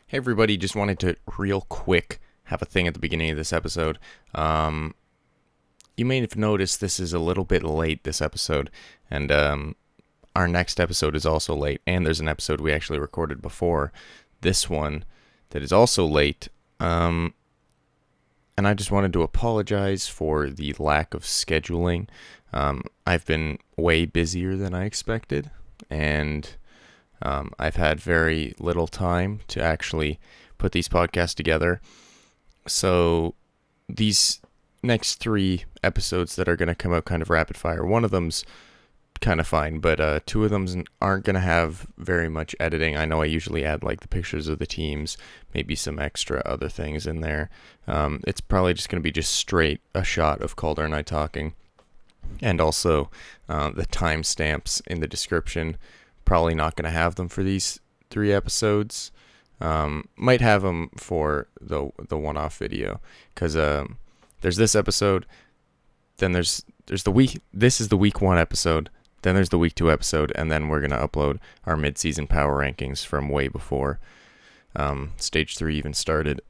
Hey everybody, just wanted to real quick have a thing at the beginning of this episode. You may have noticed this is a little bit late, this episode, and our next episode is also late, and there's an episode we actually recorded before this one that is also late, and I just wanted to apologize for the lack of scheduling. I've been way busier than I expected, and I've had very little time to actually put these podcasts together. So these next 3 episodes that are going to come out kind of rapid fire, one of them's kind of fine, but 2 of them aren't going to have very much editing. I know I usually add like the pictures of the teams, maybe some extra other things in there. It's probably just going to be just straight a shot of Calder and I talking, and also the timestamps in the description. Probably not going to have them for these 3 episodes. Might have them for the one-off video, because there's this episode, then there's the week. This is the week 1 episode. Then there's the week 2 episode, and then we're gonna upload our mid-season power rankings from way before stage 3 even started.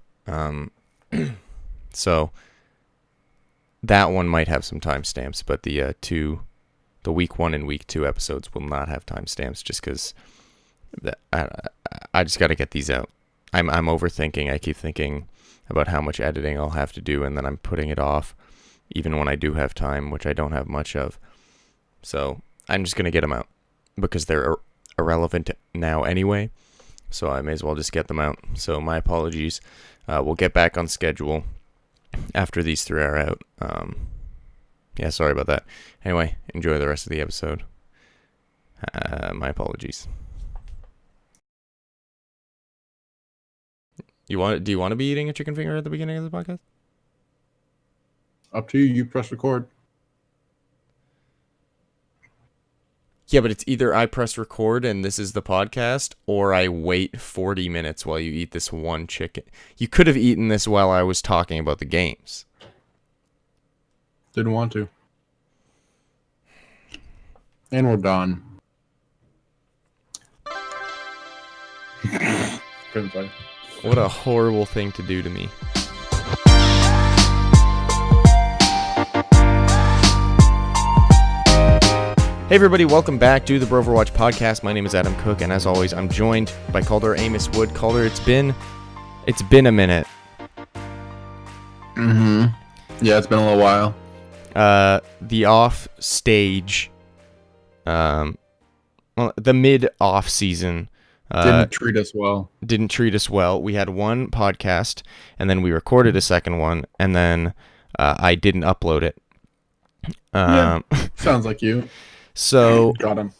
So that one might have some timestamps, but the week 1 and week 2 episodes will not have timestamps, just because I just got to get these out. I'm overthinking. I keep thinking about how much editing I'll have to do, and then I'm putting it off, even when I do have time, which I don't have much of. So I'm just going to get them out, because they're irrelevant now anyway, so I may as well just get them out. So my apologies. We'll get back on schedule after these 3 are out. Yeah, sorry about that. Anyway, enjoy the rest of the episode. My apologies. Do you want to be eating a chicken finger at the beginning of the podcast? Up to you. You press record. Yeah, but it's either I press record and this is the podcast, or I wait 40 minutes while you eat this one chicken. You could have eaten this while I was talking about the games. Didn't want to. And we're done. Couldn't play. What a horrible thing to do to me. Hey everybody, welcome back to the Broverwatch podcast. My name is Adam Cook, and as always, I'm joined by Calder Amos Wood. Calder, it's been a minute. Mm-hmm. Yeah, it's been a little while. The off stage, the mid off season, Didn't treat us well. We had one podcast, and then we recorded a second one, and then I didn't upload it. Sounds like you. So Got him.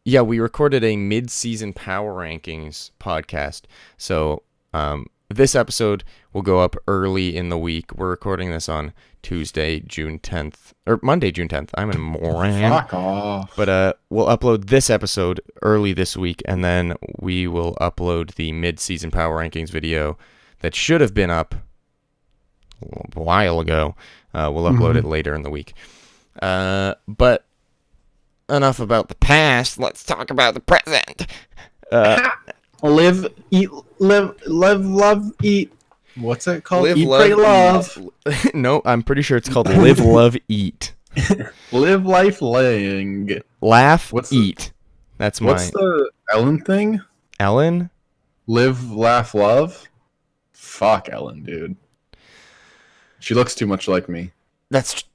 Yeah, we recorded a mid-season power rankings podcast. So this episode will go up early in the week. We're recording this on Tuesday, June 10th, or Monday, June 10th. I'm in a moron. Fuck off. But we'll upload this episode early this week, and then we will upload the mid-season power rankings video that should have been up a while ago. We'll upload it later in the week. But enough about the past. Let's talk about the present. Live, eat, live, love, eat. What's it called? Live, Eat, love, pray, love. No, I'm pretty sure it's called Live, Love, Eat. Live life laying. Laugh, eat. That's mine. What's the Ellen thing? Ellen? Live, laugh, love? Fuck Ellen, dude. She looks too much like me. That's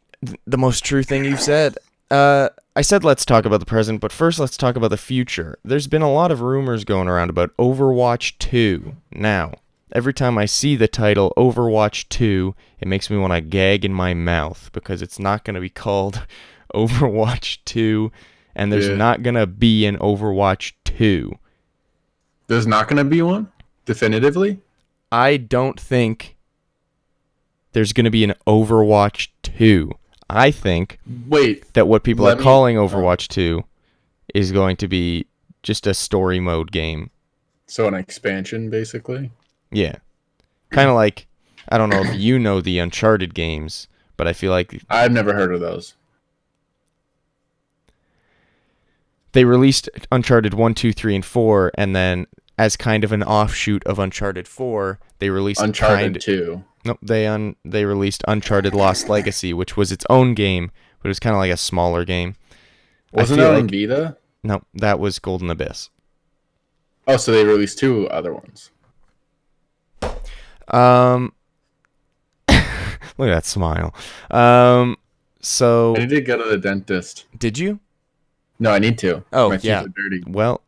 the most true thing you've said. I said let's talk about the present, but first let's talk about the future. There's been a lot of rumors going around about Overwatch 2. Now, every time I see the title Overwatch 2, it makes me want to gag in my mouth, because it's not going to be called Overwatch 2, and there's not going to be an Overwatch 2. There's not going to be one? Definitively? I don't think there's going to be an Overwatch 2. I think that what people are calling Overwatch 2 is going to be just a story mode game. So an expansion, basically? Yeah. Kind of like, I don't know if you know the Uncharted games, but I feel like I've never heard of those. they released Uncharted 1, 2, 3, and 4, and then as kind of an offshoot of Uncharted 4, they released Uncharted 2. Nope, they released Uncharted Lost Legacy, which was its own game, but it was kind of like a smaller game. Wasn't that on Vita? No, that was Golden Abyss. Oh, so they released 2 other ones. Look at that smile. So I need to go to the dentist. Did you? No, I need to. Oh, my teeth yeah. are dirty. Well,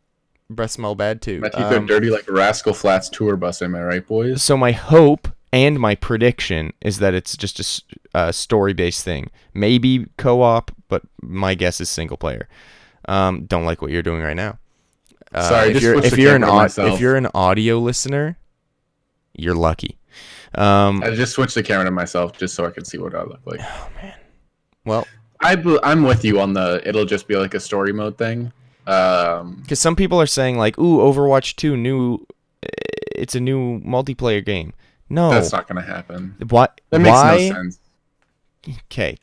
breath smell bad too. My teeth are dirty like a Rascal Flatts tour bus. Am I right, boys? So my hope and my prediction is that it's just a story-based thing. Maybe co-op, but my guess is single player. Don't like what you're doing right now. Sorry, if you're an audio listener, you're lucky. I just switched the camera to myself just so I could see what I look like. Oh man. Well, I'm with you on it'll just be like a story mode thing. Because some people are saying like, "Ooh, Overwatch 2 it's a new multiplayer game." No, that's not gonna happen. What? That makes no sense. Okay,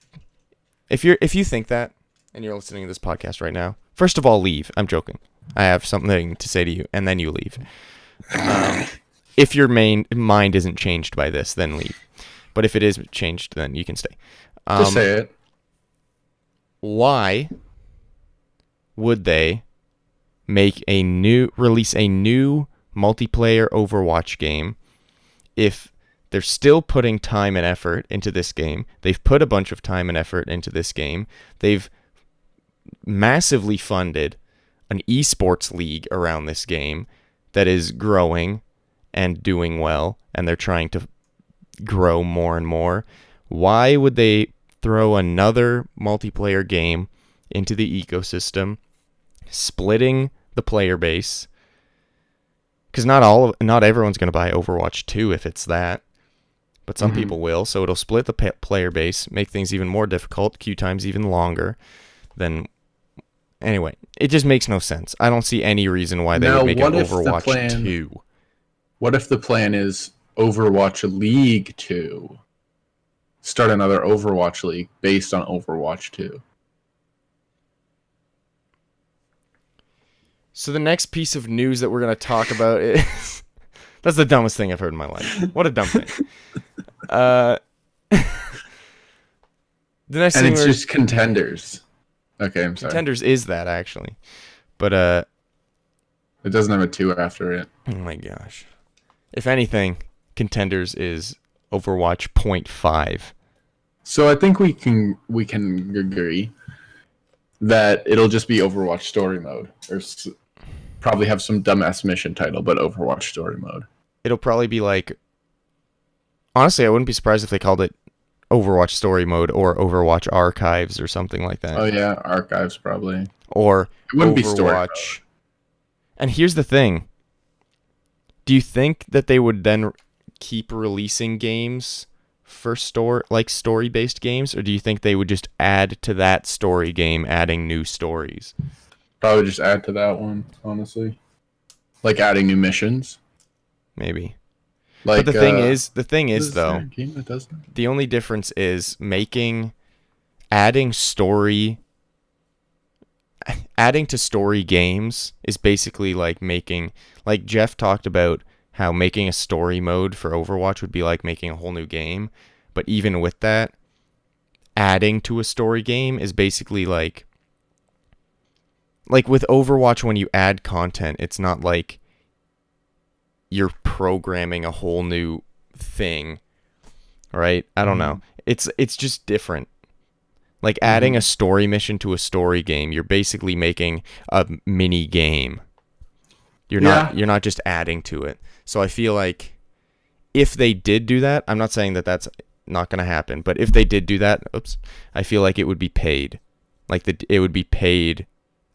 if you think that and you're listening to this podcast right now, first of all, leave. I'm joking. I have something to say to you, and then you leave. If your mind isn't changed by this, then leave. But if it is changed, then you can stay. Just say it. Why would they release a new multiplayer Overwatch game if they're still putting time and effort into this game? They've put a bunch of time and effort into this game. They've massively funded an esports league around this game that is growing and doing well, and they're trying to grow more and more. Why would they throw another multiplayer game into the ecosystem, splitting the player base? Because not everyone's going to buy Overwatch 2 if it's that, but some people will. So it'll split the player base, make things even more difficult, queue times even longer. Anyway, it just makes no sense. I don't see any reason why they would make an Overwatch 2. What if the plan is Overwatch League 2? Start another Overwatch League based on Overwatch 2. So the next piece of news that we're going to talk about is... That's the dumbest thing I've heard in my life. What a dumb thing. The next and thing it's just Contenders. Okay, I'm sorry. Contenders is that, actually. But, it doesn't have a 2 after it. Oh my gosh. If anything, Contenders is Overwatch 0.5. So I think we can agree that it'll just be Overwatch Story Mode, or probably have some dumbass mission title, but Overwatch Story Mode. It'll probably be like... Honestly, I wouldn't be surprised if they called it Overwatch Story Mode or Overwatch Archives or something like that. Oh yeah, Archives probably. Or it wouldn't Overwatch. Be Story Mode. And here's the thing. Do you think that they would then keep releasing games for story-based games, or do you think they would just add to that story game, adding new stories? Probably just add to that one, honestly. Like adding new missions. Maybe. Like, but the thing is though, game that does that? The only difference is adding to story games is basically like like Jeff talked about how making a story mode for Overwatch would be like making a whole new game. But even with that, adding to a story game is basically like with Overwatch, when you add content, it's not like you're programming a whole new thing, right? I don't know. It's just different. Like adding a story mission to a story game, you're basically making a mini game. You're not just adding to it. So I feel like if they did do that, I'm not saying that that's not going to happen, but if they did do that, I feel like it would be paid. Like it would be paid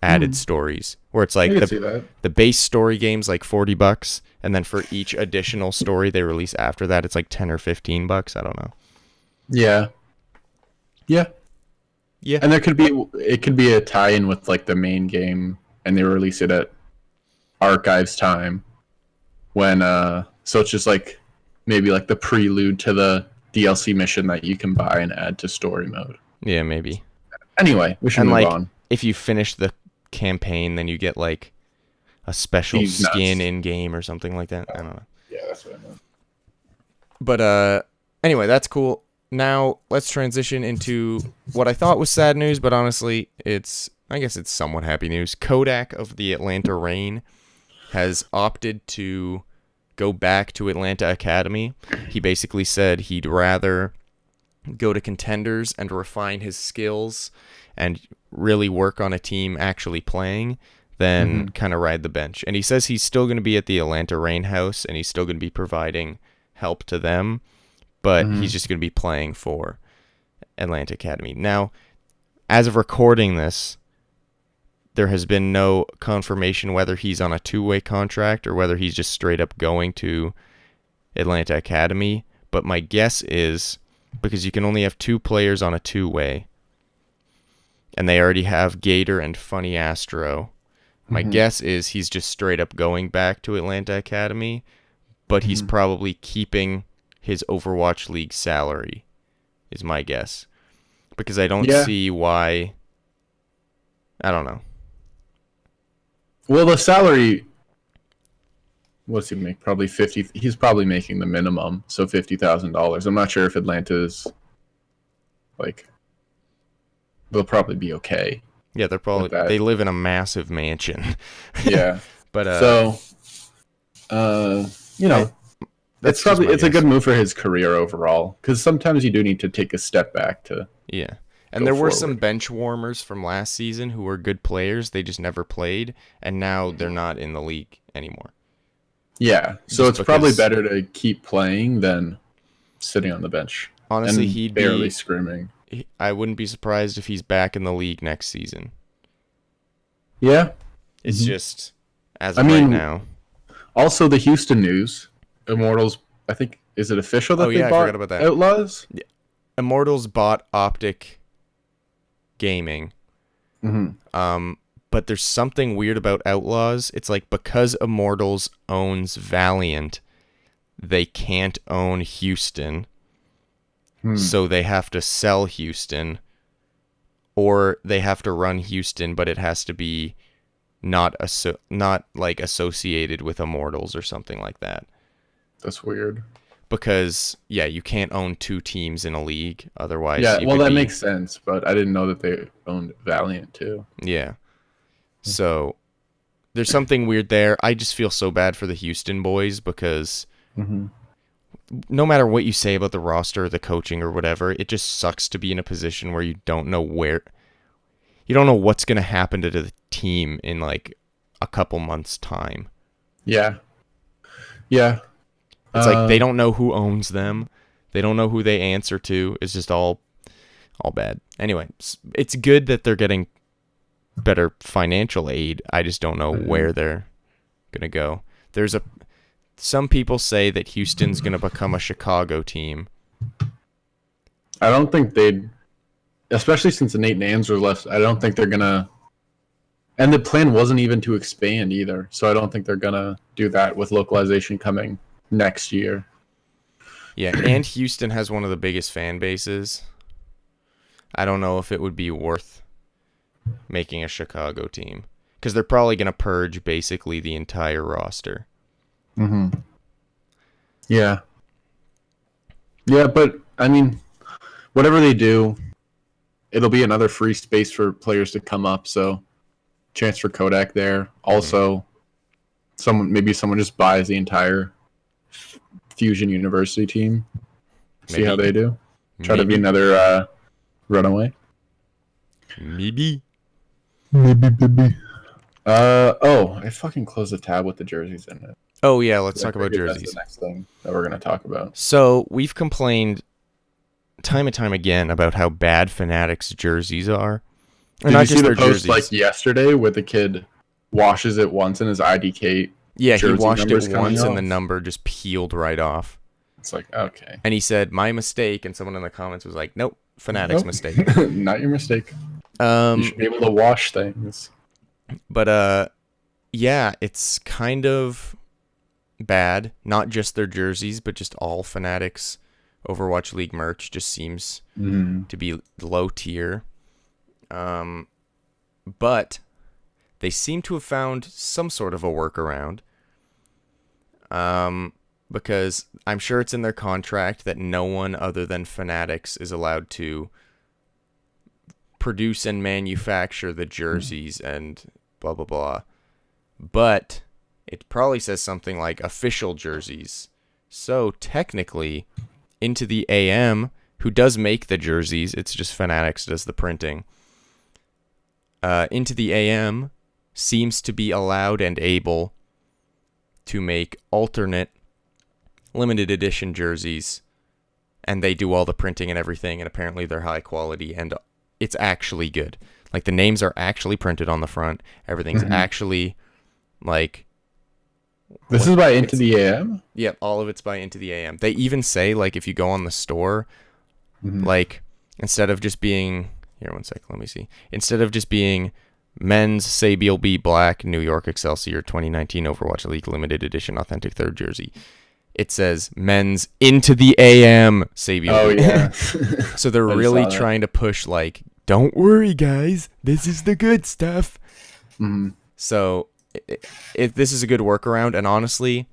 added stories, where it's like the base story game's like $40, and then for each additional story they release after that, it's like $10 or $15. I don't know. Yeah. And it could be a tie-in with like the main game, and they release it at Archives time when so it's just like maybe like the prelude to the DLC mission that you can buy and add to story mode. Yeah, maybe. Anyway, we should move on. If you finish the campaign, then you get like a special He's skin nuts. in game or something like that. I don't know. Yeah, that's what I meant. But anyway, that's cool. Now let's transition into what I thought was sad news, but honestly, I guess it's somewhat happy news. Kodak of the Atlanta Reign has opted to go back to Atlanta Academy. He basically said he'd rather go to Contenders and refine his skills and really work on a team actually playing than kind of ride the bench. And he says he's still going to be at the Atlanta Reign house and he's still going to be providing help to them, but he's just going to be playing for Atlanta Academy. Now, as of recording this, there has been no confirmation whether he's on a two-way contract or whether he's just straight up going to Atlanta Academy. But my guess is, because you can only have two players on a two-way, and they already have Gator and Funny Astro, my guess is he's just straight up going back to Atlanta Academy, but he's probably keeping his Overwatch League salary, is my guess. Because I don't see why... I don't know. Well, the salary, what's he make? Probably 50. He's probably making the minimum, so $50,000. I'm not sure if Atlanta's they'll probably be okay. Yeah, they're probably they live in a massive mansion. Yeah, but it's a good move for his career overall because sometimes you do need to take a step back to. Yeah. And there were some bench warmers from last season who were good players. They just never played, and now they're not in the league anymore. Yeah, so it's probably better to keep playing than sitting on the bench. Honestly, and he'd barely screaming. I wouldn't be surprised if he's back in the league next season. Yeah. It's just, as of right now. Also, the Houston news, Immortals, I think, is it official that they bought I forgot about that. Outlaws? Yeah. Immortals bought Optic Gaming. But there's something weird about Outlaws. It's like because Immortals owns Valiant, they can't own Houston. So they have to sell Houston, or they have to run Houston, but it has to be not like associated with Immortals or something like that. That's weird. Because you can't own two teams in a league otherwise. Yeah, well, that makes sense, but I didn't know that they owned Valiant too. Yeah. So there's something weird there. I just feel so bad for the Houston boys because no matter what you say about the roster or the coaching or whatever, it just sucks to be in a position where you don't know what's going to happen to the team in like a couple months' time. Yeah. Yeah. It's like they don't know who owns them. They don't know who they answer to. It's just all bad. Anyway, it's good that they're getting better financial aid. I just don't know where they're going to go. Some people say that Houston's going to become a Chicago team. I don't think they'd, especially since Nate Nans are left, I don't think they're going to, and the plan wasn't even to expand either, so I don't think they're going to do that with localization coming next year. Yeah, and Houston has one of the biggest fan bases. I don't know if it would be worth making a Chicago team because they're probably going to purge basically the entire roster. Yeah. Yeah, but I mean, whatever they do, it'll be another free space for players to come up. So, chance for Kodak there. Also, someone just buys the entire Fusion University team. See how they do. Try to be another runaway. Maybe. I fucking closed the tab with the jerseys in it. Oh yeah, let's talk about jerseys. That's the next thing that we're gonna talk about. So we've complained time and time again about how bad Fanatics jerseys are. Did you see the post like yesterday where the kid washes it once and his IDK? Yeah, he washed it once and the number just peeled right off. It's like, okay. And he said, "My mistake," and someone in the comments was like, "Nope, Fanatics mistake." Not your mistake. You should be able to wash things. But yeah, it's kind of bad. Not just their jerseys, but just all Fanatics Overwatch League merch just seems to be low tier. But They seem to have found some sort of a workaround. Because I'm sure it's in their contract that no one other than Fanatics is allowed to produce and manufacture the jerseys and blah, blah, blah. But it probably says something like official jerseys. So technically, Into the AM, who does make the jerseys, it's just Fanatics does the printing. Into the AM seems to be allowed and able to make alternate limited edition jerseys, and they do all the printing and everything, and apparently they're high quality, and it's actually good. Like, the names are actually printed on the front. Everything's actually, like... This is by Into the AM? Yep, all of it's by Into the AM. They even say, like, if you go on the store, like, instead of just being... Here, one sec, let me see. Instead of just being men's Sabiel B Black New York Excelsior 2019 Overwatch League Limited Edition Authentic Third Jersey, it says men's Into the AM Sabiel. Oh, yeah. So they're really trying to push, like, don't worry, guys, this is the good stuff. So this is a good workaround, and honestly,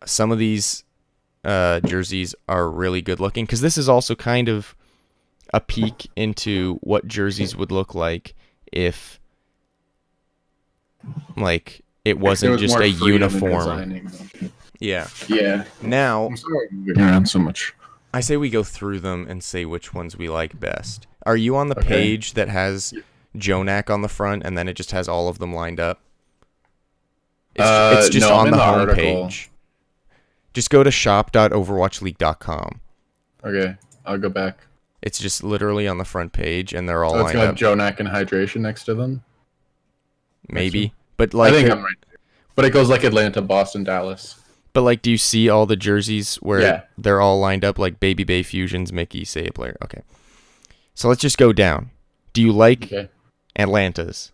some of these jerseys are really good looking, because this is also kind of a peek into what jerseys would look like if, like, it wasn't just a uniform. Yeah. Now, I'm sorry I'm moving around so much. I say we go through them and say which ones we like best. Are you on the page that has Jonak on the front, and then it just has all of them lined up? It's just no, on the article. homepage. Just go to shop.overwatchleague.com. Okay, I'll go back. It's just literally on the front page, and they're all It's lined got up. Jonak and Hydration next to them. Maybe, but like, I think I'm right. But it goes like Atlanta, Boston, Dallas. But like, do you see all the jerseys where they're all lined up, like Baby Bay Fusions, Mickey, say a player? Okay, so let's just go down. Do you like Atlanta's?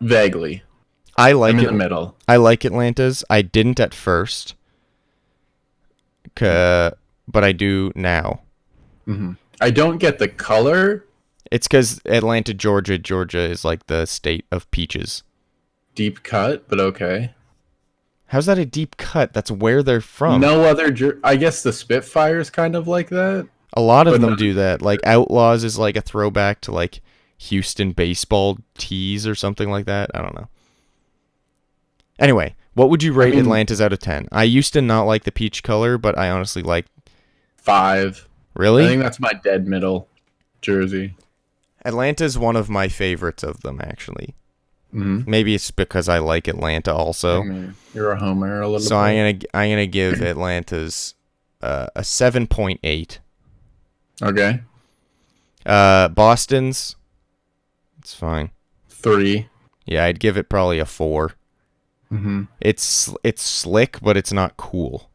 Vaguely. I like I'm it. in the middle. I like Atlanta's. I didn't at first, but I do now. I don't get the color. It's because Atlanta, Georgia is like the state of peaches. Deep cut, but okay. How's that a deep cut? That's where they're from. No other I guess the Spitfire's kind of like that. A lot of them do that. Like, Outlaws is like a throwback to like Houston baseball tees or something like that. I don't know. Anyway, what would you rate Atlanta's out of 10? I used to not like the peach color, but I honestly like 5. Really? I think that's my dead middle jersey. Atlanta's one of my favorites of them, actually. Maybe it's because I like Atlanta also. I mean, you're a homer a little bit. So I'm gonna give Atlanta's a 7.8. Okay. Boston's, it's fine. 3. Yeah, I'd give it probably a 4. It's slick, but it's not cool.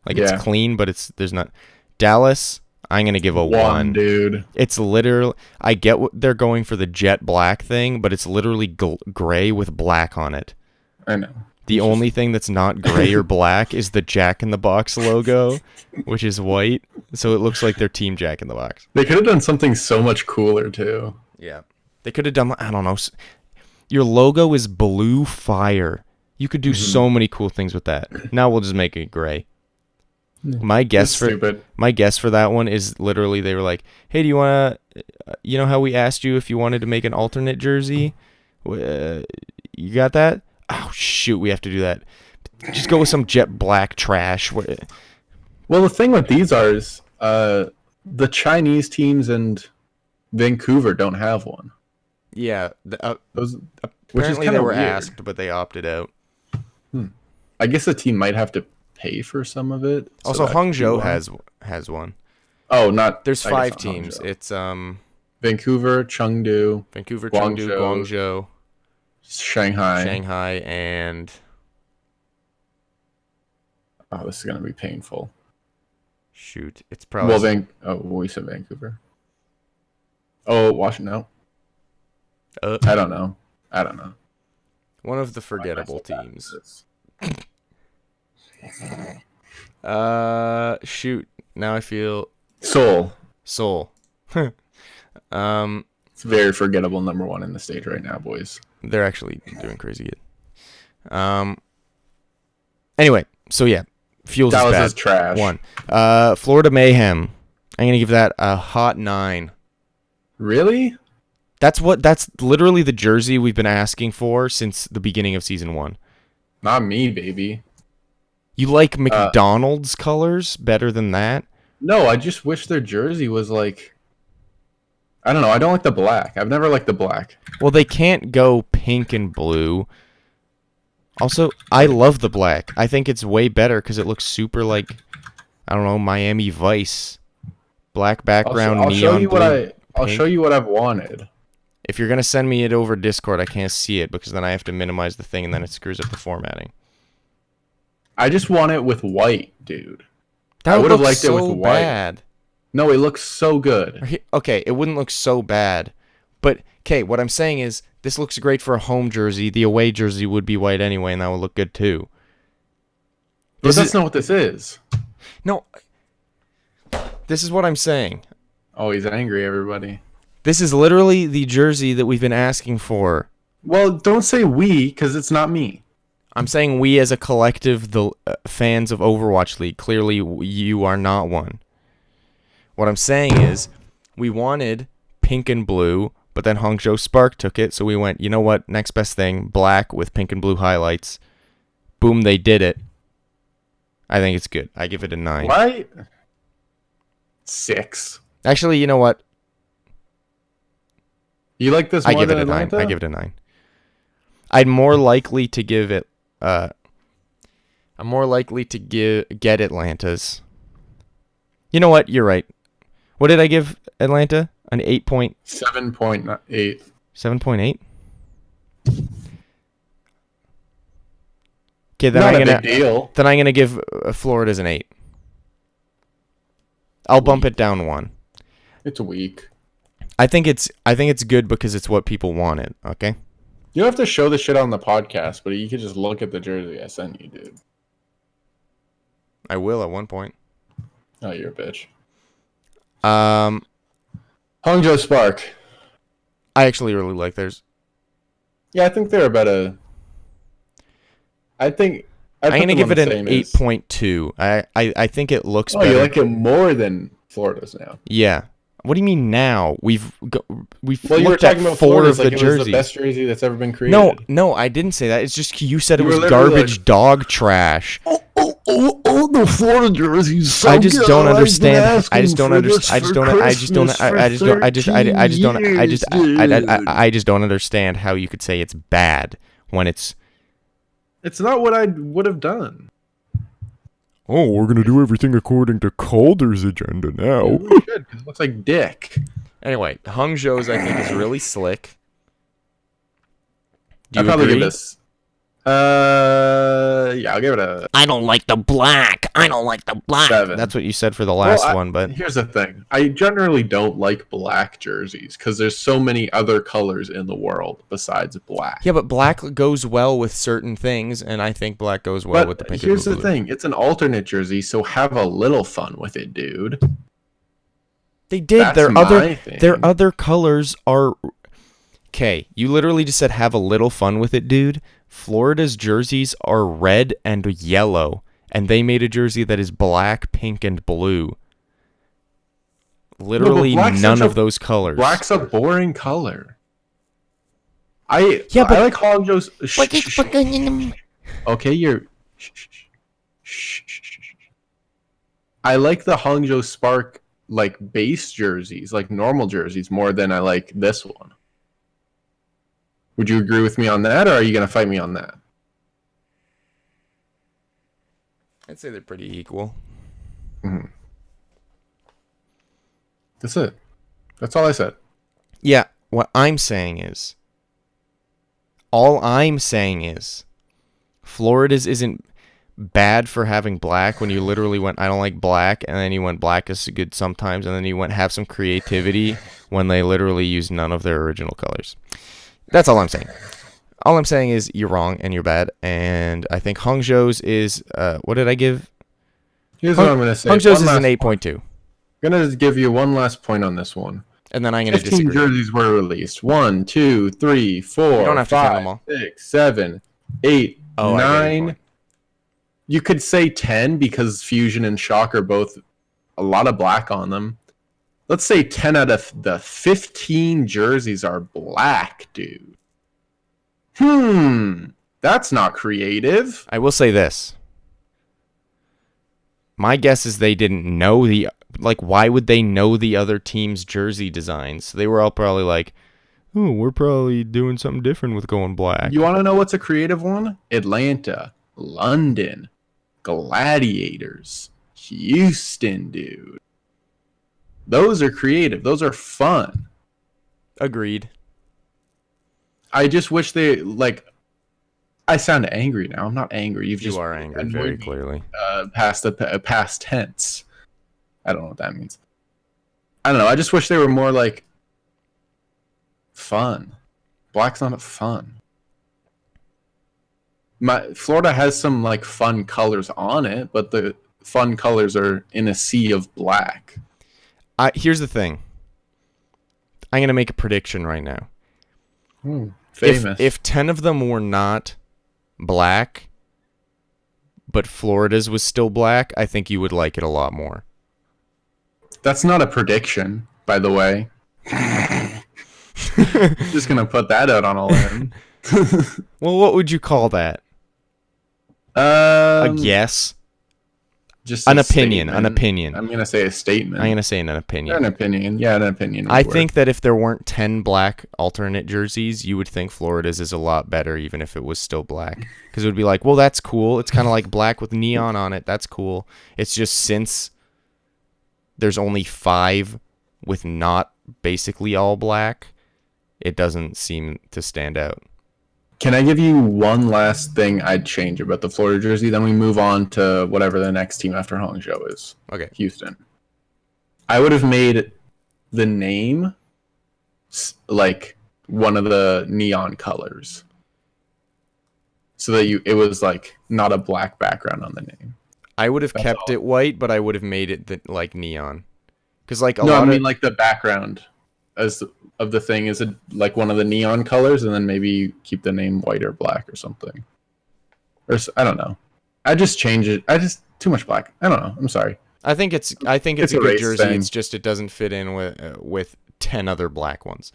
Like, it's clean, but there's not. Dallas, I'm gonna give a 1. Dude. It's literally, I get what they're going for the jet black thing, but it's literally gray with black on it. I know. The only thing that's not gray or black is the Jack in the Box logo, which is white, so it looks like they're Team Jack in the Box. They could have done something so much cooler too. Yeah, they could have done. I don't know. Your logo is blue fire. You could do so many cool things with that. Now we'll just make it gray. My guess for that one is literally they were like, "Hey, do you want to? You know how we asked you if you wanted to make an alternate jersey? You got that? Oh shoot, we have to do that. Just go with some jet black trash." Well, the thing with these is, the Chinese teams and Vancouver don't have one. Yeah, Those apparently they were asked, but they opted out. I guess the team might have to pay for some of it. Also, Hangzhou has one. Oh, not. There's 5 teams. Hangzhou. It's Vancouver, Chengdu, Guangzhou, Shanghai, and oh, this is gonna be painful. Shoot, it's probably we said Vancouver. Oh, Washington. No. I don't know. One of the forgettable teams. Shoot. Now I feel Seoul. Seoul. It's very forgettable number one in the stage right now, boys. They're actually doing crazy good. Anyway, so yeah, Fuels Dallas is bad. is trash. 1. Florida Mayhem. I'm gonna give that a hot 9. Really? That's literally the jersey we've been asking for since the beginning of season 1. Not me, baby. You like McDonald's colors better than that? No, I just wish their jersey was like... I don't know. I don't like the black. I've never liked the black. Well, they can't go pink and blue. Also, I love the black. I think it's way better because it looks super like, I don't know, Miami Vice. Black background, I'll neon show you blue. I'll show you what I've wanted. If you're going to send me it over Discord, I can't see it because then I have to minimize the thing and then it screws up the formatting. I just want it with white, dude. That I would have liked so it with white. Bad. No, it looks so good. Okay, it wouldn't look so bad. But, okay, what I'm saying is, this looks great for a home jersey. The away jersey would be white anyway, and that would look good too. But that's not what this is. No. This is what I'm saying. Oh, he's angry, everybody. This is literally the jersey that we've been asking for. Well, don't say we, because it's not me. I'm saying we as a collective, the fans of Overwatch League. Clearly, you are not one. What I'm saying is, we wanted pink and blue, but then Hangzhou Spark took it, so we went, you know what, next best thing, black with pink and blue highlights. Boom, they did it. I think it's good. I give it a 9. Why? 6. Actually, you know what? You like this more than Atlanta? I give it a 9. I'm more likely to give it. I'm more likely to get Atlanta's. You know what? You're right. What did I give Atlanta? An 8.7.8. 7.8. Okay, then Not a big deal. Then I'm gonna give Florida's an 8. I'll bump it down 1. It's weak. I think it's good because it's what people wanted. Okay. You don't have to show the shit on the podcast, but you could just look at the jersey I sent you, dude. I will at one point. Oh, you're a bitch. Hangzhou Spark. I actually really like theirs. Yeah, I think they're about a. I'm gonna give it an 8.2. I think it looks better. Oh, you like it more than Florida's now? Yeah. What do you mean now? We've well, you were looked at talking about 4 Florida's of the like jerseys. It was the best jersey that's ever been created. No, I didn't say that. It's just you said it You was were garbage like, dog trash. The Florida jerseys. So I just don't understand. I just don't understand how you could say it's bad when it's. It's not what I would have done. Oh, we're gonna do everything according to Calder's agenda now. We should, 'cause it looks like dick. Anyway, Hangzhou's I think is really slick. Do I'd you probably agree? give this. Yeah, I'll give it a. I don't like the black. 7. That's what you said for the last one, but Here's the thing. I generally don't like black jerseys because there's so many other colors in the world besides black. yeah, but black goes well with certain things, and I think black goes well with the But pink here's and the blue. thing. It's an alternate jersey, so have a little fun with it, dude. They did. That's Their my thing. other colors are. Okay, you literally just said have a little fun with it, dude. Florida's jerseys are red and yellow, and they made a jersey that is black, pink, and blue. Literally none of those colors. Black's a boring color. I but like Hangzhou's. Okay, you're. I like the Hangzhou Spark like base jerseys, like normal jerseys, more than I like this one. Would you agree with me on that, or are you going to fight me on that? I'd say they're pretty equal. Mm-hmm. That's it. That's all I said. Yeah, what I'm saying is, all I'm saying is, Florida's isn't bad for having black when you literally went, I don't like black, and then you went black is good sometimes, and then you went have some creativity when they literally used none of their original colors. That's all I'm saying. All I'm saying is you're wrong and you're bad, and I think Hangzhou's is, what did I give? Here's what I'm going to say. Hangzhou's is an 8.2. I'm going to give you one last point on this one. And then I'm going to 15 disagree. jerseys were released. 1, 2, 3, 4, You don't have to count 5, them all. 6, 7, 8, Oh, I get your 9. point. You could say 10 because Fusion and Shock are both a lot of black on them. Let's say 10 out of the 15 jerseys are black, dude. That's not creative. I will say this. My guess is they didn't know why would they know the other team's jersey designs? So they were all probably like, oh, we're probably doing something different with going black. You want to know what's a creative one? Atlanta, London, Gladiators, Houston, dude. Those are creative. Those are fun. Agreed. I just wish they, like, I sound angry now. I'm not angry. You are angry, very clearly. Past tense. I don't know what that means. I don't know. I just wish they were more, like, fun. Black's not fun. Florida has some, like, fun colors on it, but the fun colors are in a sea of black. Here's the thing. I'm going to make a prediction right now. Famous. If 10 of them were not black, but Florida's was still black, I think you would like it a lot more. That's not a prediction, by the way. Just gonna put that out on all end. Well, what would you call that? A guess? Just an opinion. An opinion. I'm gonna say a statement. I'm gonna say an opinion. An opinion. Yeah, an opinion. I think that if there weren't 10 black alternate jerseys, you would think Florida's is a lot better, even if it was still black. Because it would be like, well, that's cool. It's kind of like black with neon on it. That's cool. It's just since there's only 5 with not basically all black, it doesn't seem to stand out. Can I give you one last thing I'd change about the Florida jersey? Then we move on to whatever the next team after Hangzhou is. Okay. Houston. I would have made the name like one of the neon colors, so that it was like not a black background on the name. I would have kept it white, but I would have made it like neon. Because like like the background of the thing is like one of the neon colors, and then maybe keep the name white or black or something. Or I don't know. I just change it. Too much black. I don't know. I'm sorry. I think it's a good jersey. Thing. It's just it doesn't fit in with 10 other black ones.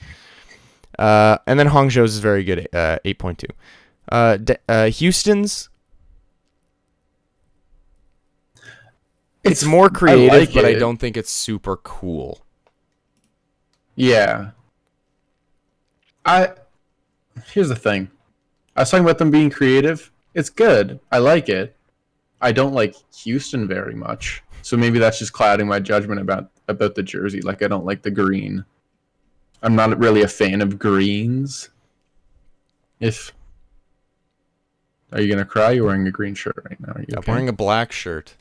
And then Hangzhou's is very good, 8.2. Houston's. It's more creative, but I don't think it's super cool. Yeah. Here's the thing. I was talking about them being creative. It's good. I like it. I don't like Houston very much. So maybe that's just clouding my judgment about the jersey. Like, I don't like the green. I'm not really a fan of greens. Are you gonna cry? You're wearing a green shirt right now. Are you okay? I'm wearing a black shirt.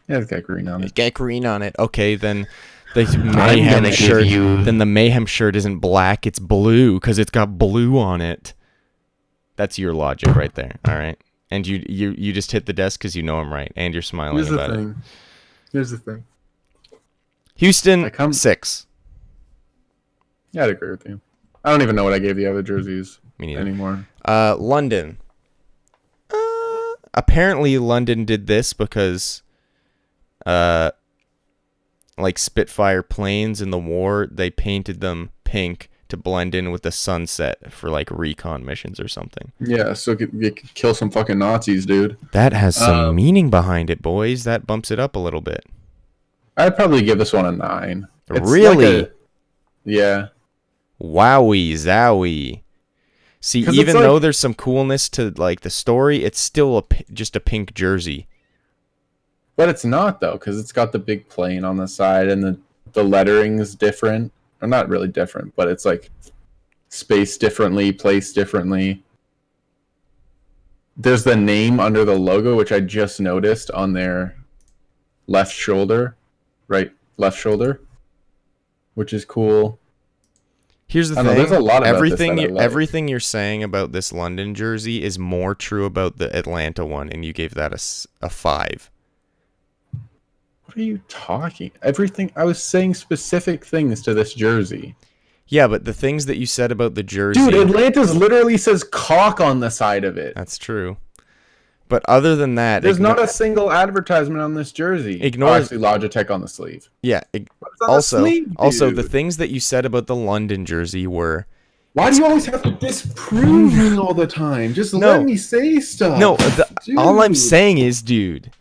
Yeah, it's got green on it. It's got green on it. Okay, then the mayhem shirt. Then the mayhem shirt isn't black. It's blue because it's got blue on it. That's your logic right there. All right, and you just hit the desk because you know I'm right, and you're smiling about it. Here's the thing. Houston 6. Yeah, I'd agree with you. I don't even know what I gave the other jerseys anymore. London. Apparently, London did this because, like Spitfire planes in the war, they painted them pink to blend in with the sunset for like recon missions or something. Yeah, so you could kill some fucking Nazis, dude. That has some meaning behind it, boys. That bumps it up a little bit. I'd probably give this one a 9. Really? Yeah. Wowie zowie. See, even though there's some coolness to like the story, it's still just a pink jersey. But it's not though, because it's got the big plane on the side, and the lettering is different. Or not really different, but it's like spaced differently, placed differently. There's the name under the logo, which I just noticed on their left shoulder, left shoulder, which is cool. Here's the thing. There's a lot about everything you're saying about this London jersey is more true about the Atlanta one, and you gave that a 5. What are you talking? Everything I was saying specific things to this jersey. Yeah, but the things that you said about the jersey... Dude, Atlanta's literally says cock on the side of it. That's true. But other than that... There's not a single advertisement on this jersey. Ignore... actually, Logitech on the sleeve. Yeah. Also, the things that you said about the London jersey were... Why do you always have to disprove me all the time? Just let me say stuff. No, all I'm saying is, dude...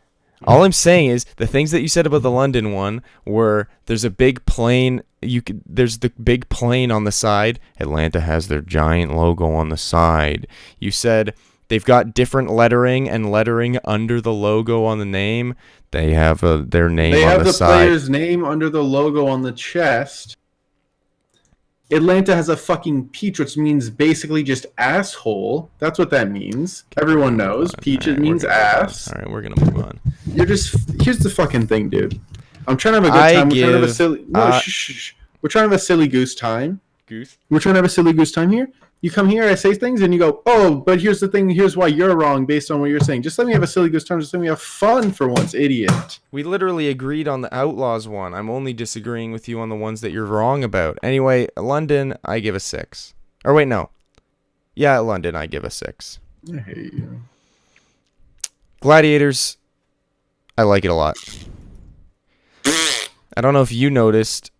All I'm saying is the things that you said about the London one were there's a big plane. There's the big plane on the side. Atlanta has their giant logo on the side. You said they've got different lettering and lettering under the logo on the name. They have their name on the side. They have the player's name under the logo on the chest. Atlanta has a fucking peach, which means basically just asshole. That's what that means. Everyone knows. Peach means ass. All right, we're going to move on. You're just... Here's the fucking thing, dude. I'm trying to have a good time. We're trying to have a silly... No, shh. We're trying to have a silly goose time. We're trying to have a silly goose time here. You come here, I say things, and you go, oh, but here's the thing. Here's why you're wrong based on what you're saying. Just let me have a silly goose time. Just let me have fun for once, idiot. We literally agreed on the Outlaws one. I'm only disagreeing with you on the ones that you're wrong about. Anyway, London, I give a 6. Or wait, no. Yeah, London, I give a 6. I hate you. Gladiators, I like it a lot. I don't know if you noticed,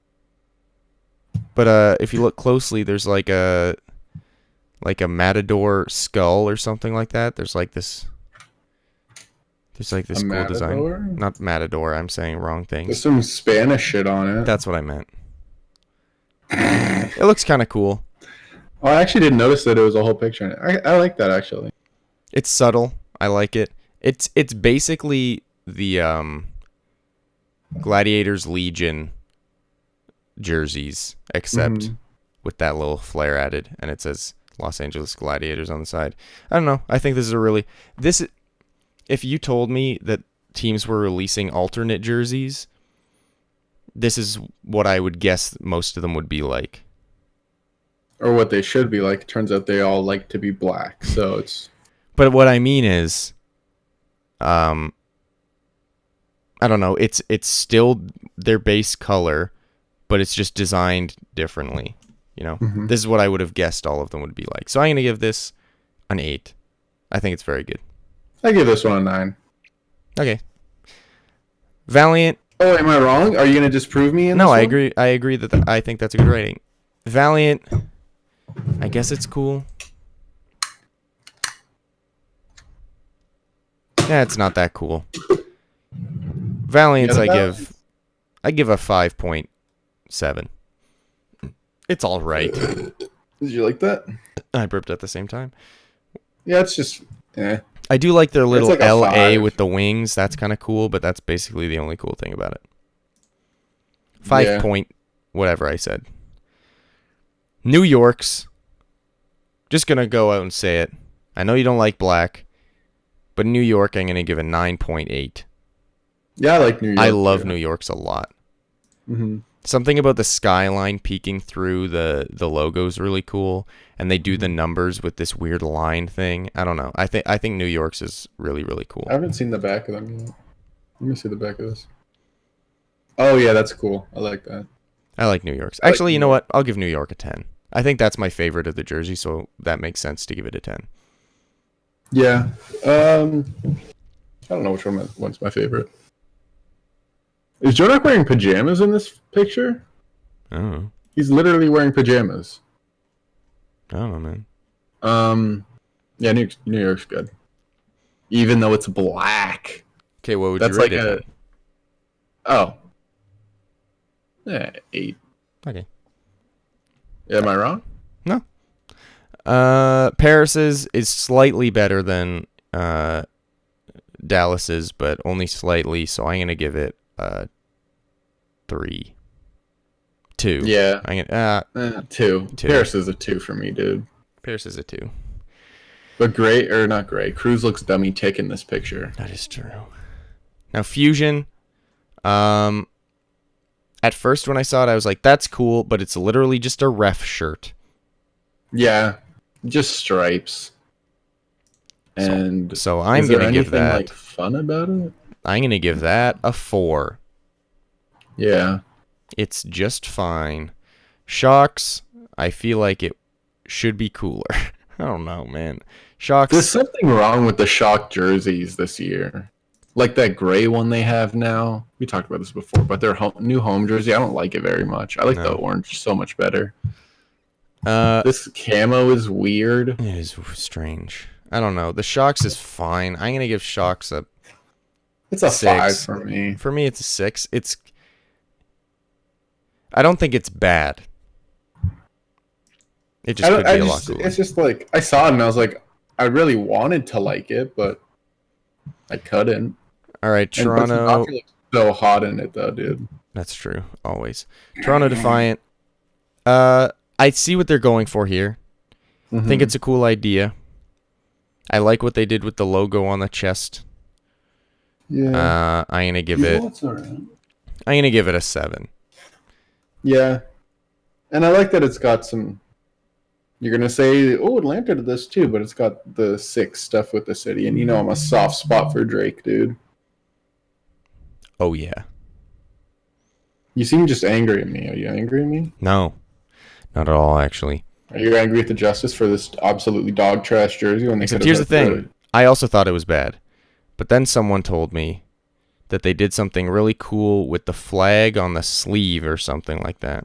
but if you look closely, there's like a matador skull or something like that. There's like this cool matador? Design. Not matador, I'm saying wrong things. There's some Spanish shit on it. That's what I meant. It looks kind of cool. Oh, I actually didn't notice that it was a whole picture. I like that, actually. It's subtle. I like it. It's basically the Gladiators Legion jerseys, except with that little flare added, and it says Los Angeles Gladiators on the side. I don't know. I think this is a really... If you told me that teams were releasing alternate jerseys, this is what I would guess most of them would be like. Or what they should be like. Turns out they all like to be black, so it's... But what I mean is... I don't know. It's still their base color, but it's just designed differently. You know, This is what I would have guessed all of them would be like. So I'm gonna give this an 8. I think it's very good. I give this one a 9. Okay. Valiant. Oh, am I wrong? Are you gonna disprove me? No, I agree. I agree that I think that's a good rating. Valiant. I guess it's cool. Yeah, it's not that cool. Valiant's I give a 5.7. It's all right. Did you like that? I burped at the same time. Yeah, it's just I do like their little like LA with the wings. That's kind of cool, but that's basically the only cool thing about it. 5 point whatever I said. New York's. Just gonna go out and say it. I know you don't like black, but New York I'm gonna give a 9.8. Yeah, I like New York. I love New York's a lot. Something about the skyline peeking through the logo is really cool, and they do the numbers with this weird line thing. I don't know. I think New York's is really, really cool. I haven't seen the back of them yet. Let me see the back of this. Oh yeah, that's cool. I like that. I like New York's. Actually, you know what? I'll give New York a 10. I think that's my favorite of the jersey, so that makes sense to give it a 10. Yeah. I don't know which one's my favorite. Is Jonak wearing pajamas in this picture? I don't know. He's literally wearing pajamas. I don't know, man. Yeah, New York's good. Even though it's black. Okay, what would you rate it? Oh. Yeah, 8. Okay. Am I wrong? No. Paris's is slightly better than Dallas's, but only slightly, so I'm going to give it 3. 2. Yeah. I'm gonna 2. Paris is a 2 for me, dude. Paris is a 2. But not gray. Cruz looks dummy tick in this picture. That is true. Now Fusion, at first when I saw it, I was like, that's cool, but it's literally just a ref shirt. Yeah, just stripes. And so I'm gonna give that. Like fun about it? I'm gonna give that a 4. Yeah. It's just fine. Sharks, I feel like it should be cooler. I don't know, man. There's Sharks, something wrong with the Shock jerseys this year. Like that gray one they have now. We talked about this before, but their new home jersey, I don't like it very much. I like the no. orange so much better. It This camo is weird. is strange. I don't know. The Sharks is fine. I'm gonna give Sharks a It's a 6. 5 for me. For me, it's a 6. I don't think it's bad. It just could be a lot cooler. It's just like I saw it and I was like, I really wanted to like it, but I couldn't. All right, And Toronto. looks so hot in it though, dude. That's true. Always. Toronto Defiant. I see what they're going for here. I think it's a cool idea. I like what they did with the logo on the chest. Yeah. I'm gonna give it. I'm gonna give it a 7. Yeah. And I like that it's got some. You're gonna say, "Oh, Atlanta did this too," but it's got the 6 stuff with the city, and you know I'm a soft spot for Drake, dude. Oh yeah. You seem just angry at me. Are you angry at me? No, not at all. Actually. Are you angry at the Justice for this absolutely dog trash jersey when they Except could here's the have thing. I also thought it was bad, but then someone told me that they did something really cool with the flag on the sleeve or something like that.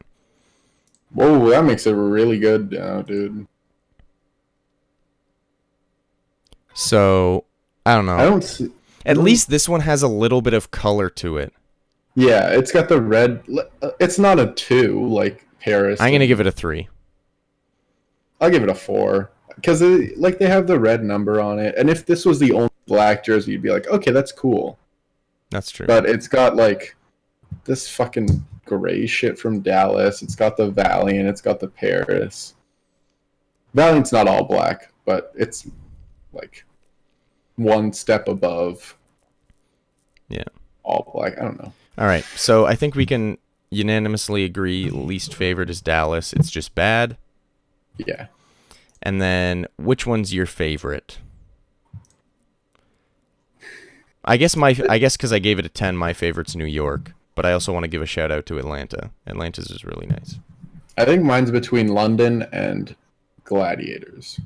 Whoa, that makes it really good now, dude. So I don't know. I don't see. At least this one has a little bit of color to it. Yeah, it's got the red. It's not a 2 like Paris. I'm gonna give it a 3. I'll give it a 4 because like they have the red number on it, and if this was the only black jersey, you'd be like, okay, that's cool. That's true. But it's got like this fucking gray shit from Dallas. It's got the Valiant. It's got the Paris. Valiant's not all black, but it's like one step above. Yeah. All black. I don't know. All right. So I think we can unanimously agree least favorite is Dallas. It's just bad. Yeah. And then which one's your favorite? I guess because I gave it a 10, my favorite's New York. But I also want to give a shout out to Atlanta. Atlanta's is really nice. I think mine's between London and Gladiators.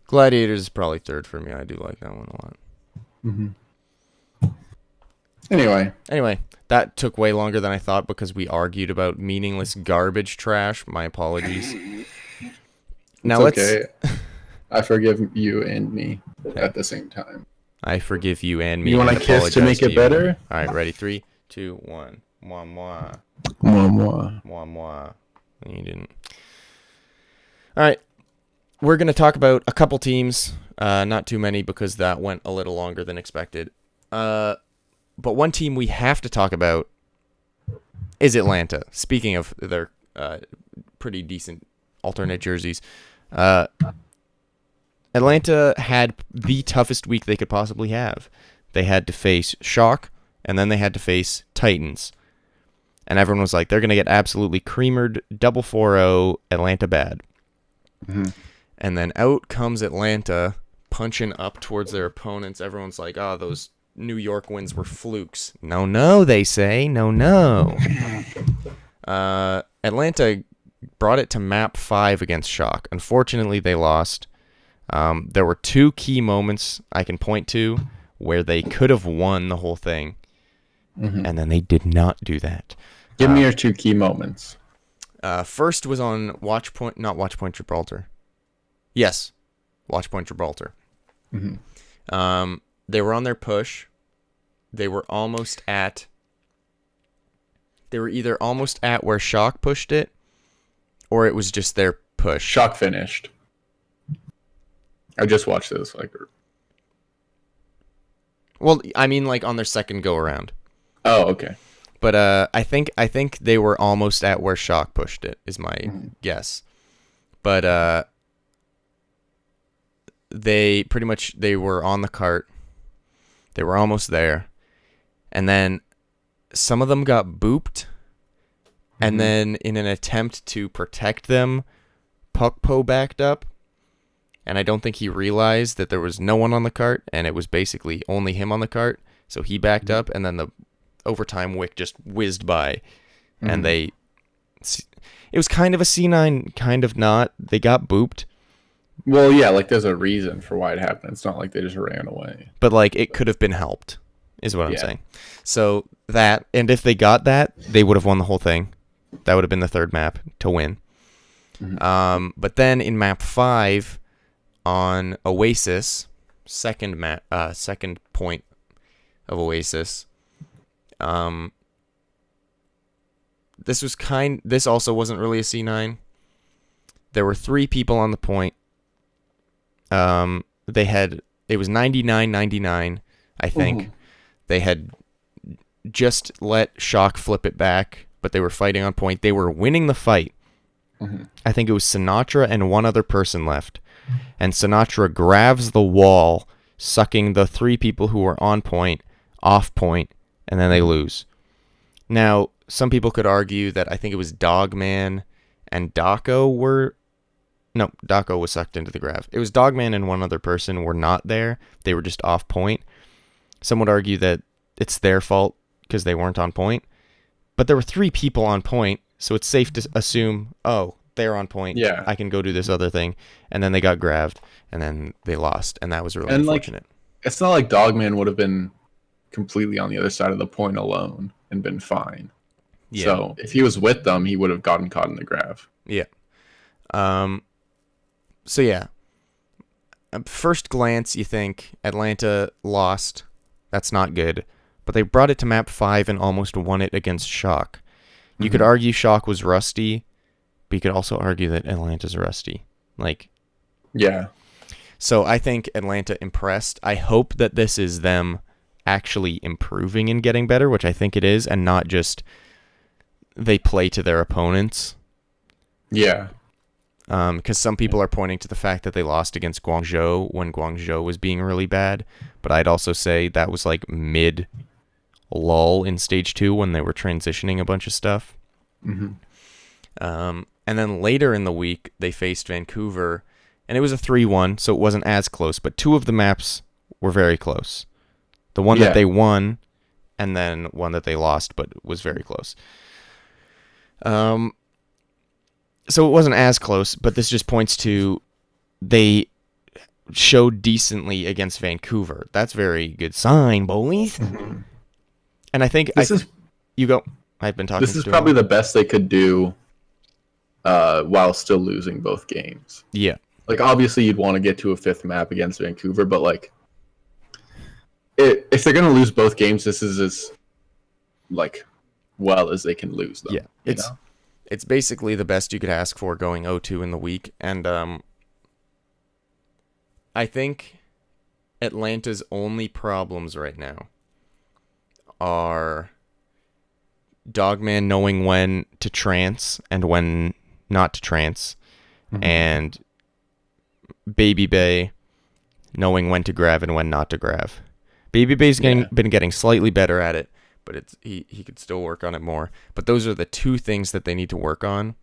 Gladiators is probably third for me. I do like that one a lot. Mm-hmm. Anyway, that took way longer than I thought because we argued about meaningless garbage trash. My apologies. Now let's. Okay. I forgive you and me at the same time. I forgive you and me. You want to kiss to make it better? All right, ready? 3, 2, 1. Moi, moi. Moi, moi. Moi, moi. You didn't. All right. We're going to talk about a couple teams. Not too many because that went a little longer than expected. But one team we have to talk about is Atlanta. Speaking of their pretty decent alternate jerseys. Atlanta had the toughest week they could possibly have. They had to face Shock, and then they had to face Titans. And everyone was like, they're going to get absolutely creamered, double 4-0, Atlanta bad. Mm-hmm. And then out comes Atlanta, punching up towards their opponents. Everyone's like, oh, those New York wins were flukes. No, they say. No. Atlanta brought it to map 5 against Shock. Unfortunately, they lost. There were 2 key moments I can point to where they could have won the whole thing, and then they did not do that. Give me your 2 key moments. First was on not Watchpoint Gibraltar. Yes, Watchpoint Gibraltar. Mm-hmm. They were on their push. They were either almost at where Shock pushed it, or it was just their push. Shock finished. I just watched this. Well, I mean, like on their second go around. Oh, okay. But I think they were almost at where Shock pushed it, is my guess. But they were on the cart. They were almost there. And then some of them got booped. And then in an attempt to protect them, Puckpo backed up. And I don't think he realized that there was no one on the cart, and it was basically only him on the cart. So he backed up, and then the overtime, Wick just whizzed by, and it was kind of a C9, kind of not. They got booped. Well, yeah, like there's a reason for why it happened. It's not like they just ran away. But like it could have been helped, is what I'm saying. So that, and if they got that, they would have won the whole thing. That would have been the third map to win. But then in map 5 on Oasis, second point of Oasis, this also wasn't really a C9. There were 3 people on the point. It was 99-99, I think. They had just let Shock flip it back, but they were fighting on point. They were winning the fight. I think it was Sinatra and one other person left. And Sinatra grabs the wall, sucking the 3 people who were on point, off point, and then they lose. Now, some people could argue that I think it was Dogman and Daco were... No, Daco was sucked into the grab. It was Dogman and one other person were not there. They were just off point. Some would argue that it's their fault because they weren't on point. But there were 3 people on point, so it's safe to assume, oh, they're on point. Yeah. I can go do this other thing. And then they got grabbed, and then they lost, and that was really unfortunate. It's not like Dogman would have been completely on the other side of the point alone and been fine. Yeah. So if he was with them, he would have gotten caught in the grab. Yeah. So yeah, at first glance, you think Atlanta lost. That's not good. But they brought it to map 5 and almost won it against Shock. You could argue Shock was rusty, but you could also argue that Atlanta's rusty. Yeah. So I think Atlanta impressed. I hope that this is them actually improving and getting better, which I think it is, and not just they play to their opponents. Yeah. Because some people are pointing to the fact that they lost against Guangzhou when Guangzhou was being really bad. But I'd also say that was like mid-lull in Stage 2 when they were transitioning a bunch of stuff. And then later in the week, they faced Vancouver, and it was a 3-1, so it wasn't as close. But 2 of the maps were very close. The one that they won, and then one that they lost, but was very close. So it wasn't as close, but this just points to they showed decently against Vancouver. That's a very good sign, boys. And I think you go. I've been talking. This is probably the best they could do while still losing both games. Yeah. Like obviously you'd want to get to a 5th map against Vancouver, but like if they're gonna lose both games, this is as well as they can lose them. Yeah. It's basically the best you could ask for going 0-2 in the week. And I think Atlanta's only problems right now are Dogman knowing when to trance and when not to trance, and Baby Bay knowing when to grab and when not to grab. Baby Bay's been getting slightly better at it, but he could still work on it more. But those are the 2 things that they need to work on.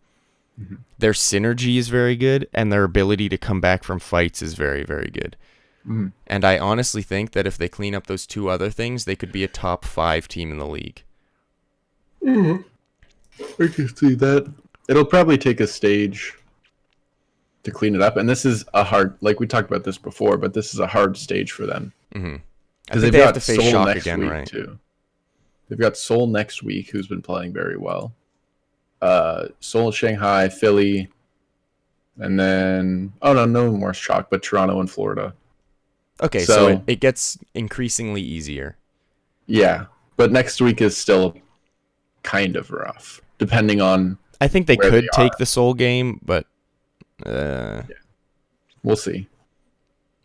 Their synergy is very good, and their ability to come back from fights is very, very good. And I honestly think that if they clean up those 2 other things, they could be a top 5 team in the league. I can see that. It'll probably take a stage to clean it up, and this is a hard, like we talked about this before, but this is a hard stage for them. Because they have to face Shock again, right? Too. They've got Seoul next week, who's been playing very well. Seoul, Shanghai, Philly, and then no more Shock, but Toronto and Florida. Okay, so it gets increasingly easier. Yeah, but next week is still kind of rough, depending on. I think they could take the Seoul game, but we'll see.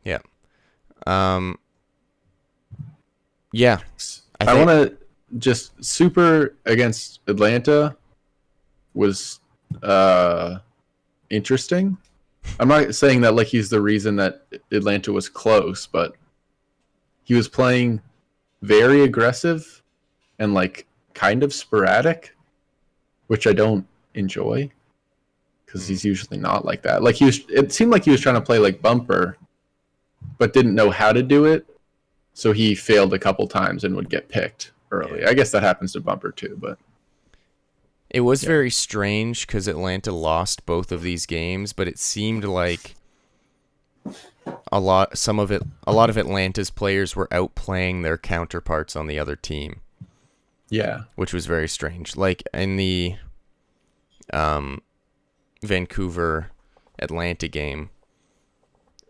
Yeah. Yeah. I want to just Super against Atlanta was interesting. I'm not saying that like he's the reason that Atlanta was close, but he was playing very aggressive and like kind of sporadic, which I don't enjoy because he's usually not like that. Like it seemed like he was trying to play like Bumper, but didn't know how to do it. So he failed a couple times and would get picked. early. I guess that happens to Bumper too, but It was very strange because Atlanta lost both of these games, but it seemed like a lot of Atlanta's players were outplaying their counterparts on the other team. yeah. Which was very strange. Like in the Vancouver Atlanta game,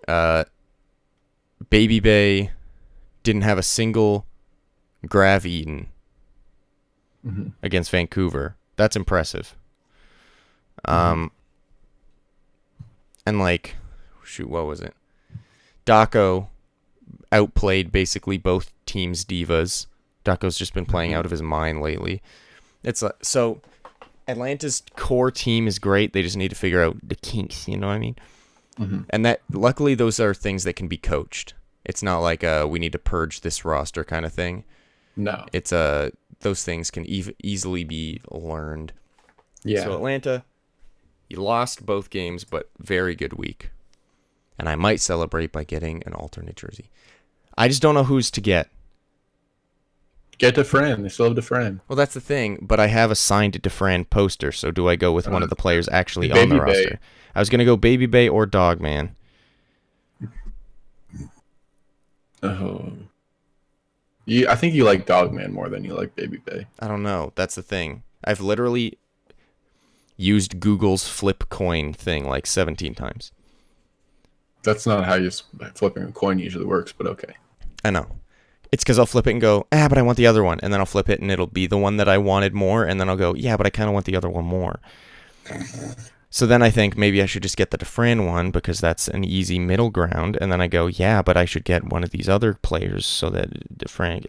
Baby Bay didn't have a single Grav Eaton against Vancouver. That's impressive. And like, shoot, what was it? Daco outplayed basically both teams' divas. Daco's just been playing out of his mind lately. It's so Atlanta's core team is great. They just need to figure out the kinks. You know what I mean? And that luckily those are things that can be coached. It's not like we need to purge this roster kind of thing. No. It's those things can easily be learned. Yeah. So Atlanta, you lost both games, but very good week. And I might celebrate by getting an alternate jersey. I just don't know who's to get. Get Dufresne. They still have Dufresne. Well, that's the thing, but I have a signed Dufresne poster, so do I go with one of the players actually on the Baby roster? Bay. I was going to go Baby Bay or Dogman. Oh. I think you like Dogman more than you like Baby Bay. I don't know. That's the thing. I've literally used Google's flip coin thing like 17 times. That's not how you flipping a coin usually works, but okay. I know. It's because I'll flip it and go, but I want the other one. And then I'll flip it and it'll be the one that I wanted more. And then I'll go, but I kind of want the other one more. So then I think maybe I should just get the Dufresne one because that's an easy middle ground. And then I go, but I should get one of these other players so that Dufresne...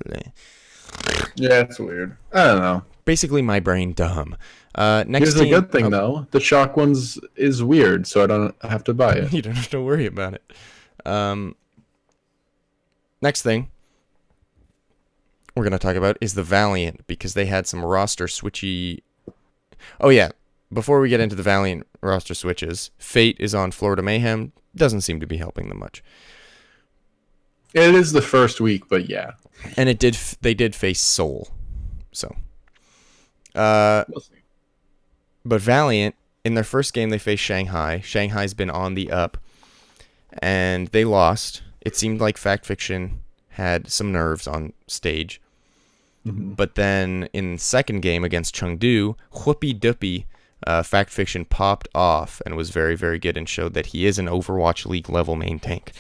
Yeah, it's weird. I don't know. Basically, my brain dumb. Next Here's team, the good thing, though. The Shock ones is weird, so I don't have to buy it. You don't have to worry about it. Next thing we're going to talk about is the Valiant, because they had some roster switchy... Oh, yeah. Before we get into the Valiant roster switches, Fate is on Florida Mayhem. Doesn't seem to be helping them much. It is the first week, but yeah. And they did face Seoul. So... We'll see. But Valiant, in their first game, they faced Shanghai. Shanghai's been on the up, and they lost. It seemed like Fact Fiction had some nerves on stage. But then in the second game against Chengdu, Whoopie Doopie, Fact Fiction popped off and was very, very good and showed that he is an Overwatch League level main tank.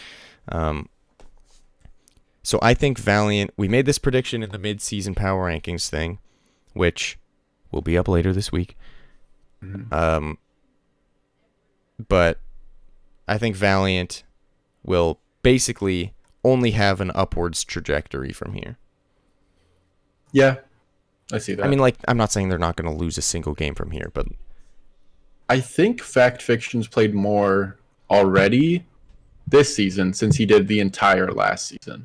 So I think Valiant, we made this prediction in the mid-season power rankings thing, which will be up later this week. But I think Valiant will basically only have an upwards trajectory from here. Yeah, I see that. I mean, like, I'm not saying they're not going to lose a single game from here, but I think Fact Fiction's played more already this season since he did the entire last season.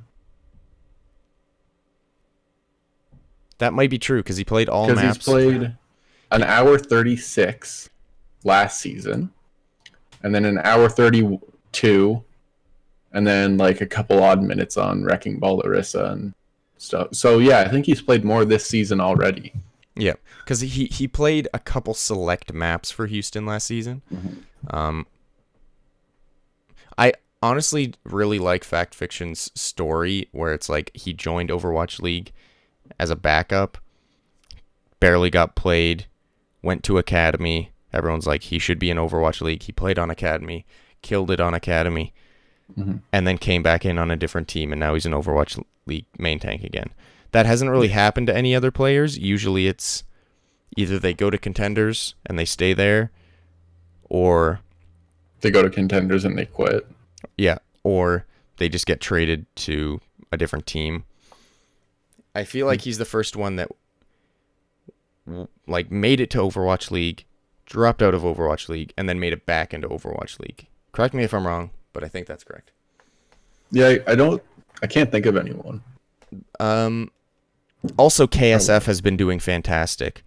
that might be true because he played all maps. Because he's played an hour 36 last season, and then an hour 32, and then like a couple odd minutes on Wrecking Ball Larissa and stuff. So yeah, I think he's played more this season already. Yeah, because he played a couple select maps for Houston last season. I honestly really like Fact Fiction's story where it's like he joined Overwatch League as a backup, barely got played, went to Academy. Everyone's like, he should be in Overwatch League. He played on Academy, killed it on Academy, and then came back in on a different team, and now he's an Overwatch League main tank again. That hasn't really happened to any other players. Usually it's either they go to contenders and they stay there, or they go to contenders and they quit. Yeah, or they just get traded to a different team. I feel like he's the first one that like made it to Overwatch League, dropped out of Overwatch League, and then made it back into Overwatch League. Correct me if I'm wrong, but I think that's correct. Yeah, I can't think of anyone. Also, KSF has been doing fantastic.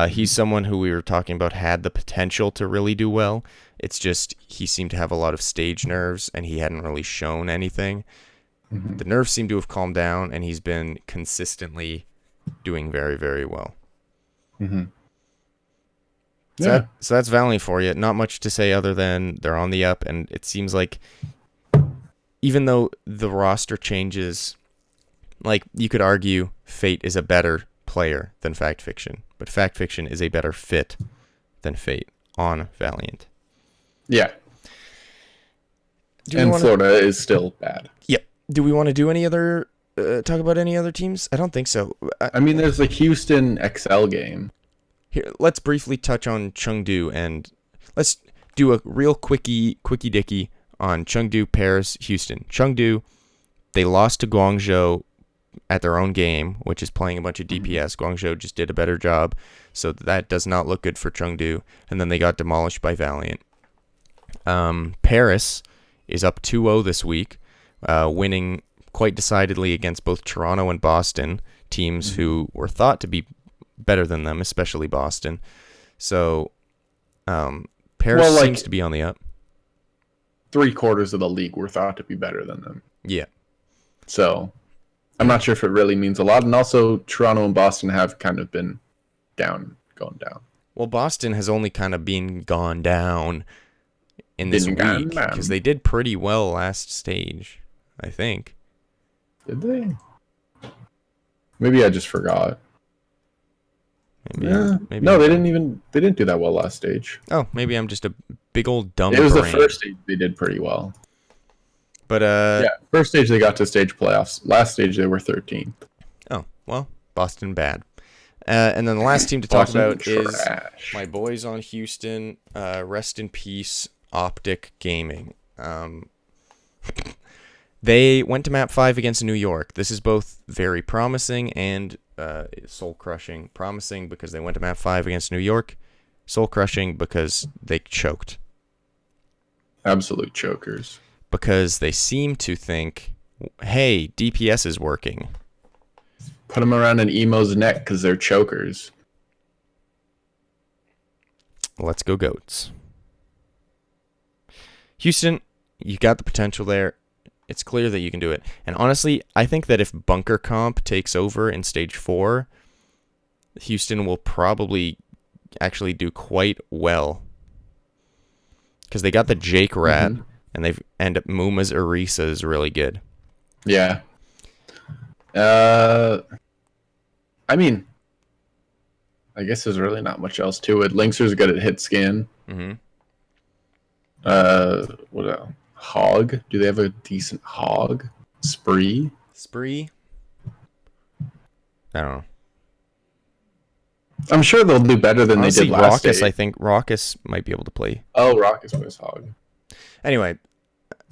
He's someone who we were talking about had the potential to really do well. It's just he seemed to have a lot of stage nerves, and he hadn't really shown anything. The nerves seem to have calmed down, and he's been consistently doing very, very well. Mm-hmm. So that's Valiant for you. Not much to say other than they're on the up, and it seems like even though the roster changes, like you could argue Fate is a better player than Fact Fiction, but Fact Fiction is a better fit than Fate on Valiant. Yeah. And Florida is still bad. Yep. Do we want to do any other talk about any other teams? I don't think so. I mean, there's the Houston XL game. Here, let's briefly touch on Chengdu, and let's do a real quickie dicky on Chengdu, Paris, Houston. Chengdu, they lost to Guangzhou at their own game, which is playing a bunch of DPS. Guangzhou just did a better job, so that does not look good for Chengdu. And then they got demolished by Valiant. Paris is up 2-0 this week, winning quite decidedly against both Toronto and Boston, teams who were thought to be better than them, especially Boston. So Paris seems to be on the up. 3/4 of the league were thought to be better than them. Yeah. So I'm not sure if it really means a lot. And also Toronto and Boston have kind of been going down. Well, Boston has only kind of been gone down in this week because they did pretty well last stage, I think. Did they? Maybe I just forgot. Maybe no, they didn't do that well last stage. Oh, maybe I'm just a big old dumb It was brain. the first stage they did pretty well. But first stage they got to stage playoffs. Last stage they were 13th. Oh, well, Boston bad. And then the last team to talk about is my boys on Houston. Rest in peace, Optic Gaming. They went to map 5 against New York. This is both very promising and soul-crushing. Promising because they went to map 5 against New York. Soul-crushing because they choked. Absolute chokers. Because they seem to think, hey, DPS is working. Put them around an emo's neck because they're chokers. Let's go Goats. Houston, you got the potential there. It's clear that you can do it. And honestly, I think that if Bunker Comp takes over in Stage 4, Houston will probably actually do quite well. Because they got the Jake Rat, and Muma's Orisa is really good. Yeah. I mean, I guess there's really not much else to it. Linkser's good at hit scan. Mm-hmm. What else? Hog? Do they have a decent Hog? Spree? I don't know. I'm sure they'll do better than Honestly, they did last Raucus, day. I think Raucus might be able to play. Oh, Raucus plays Hog. Anyway.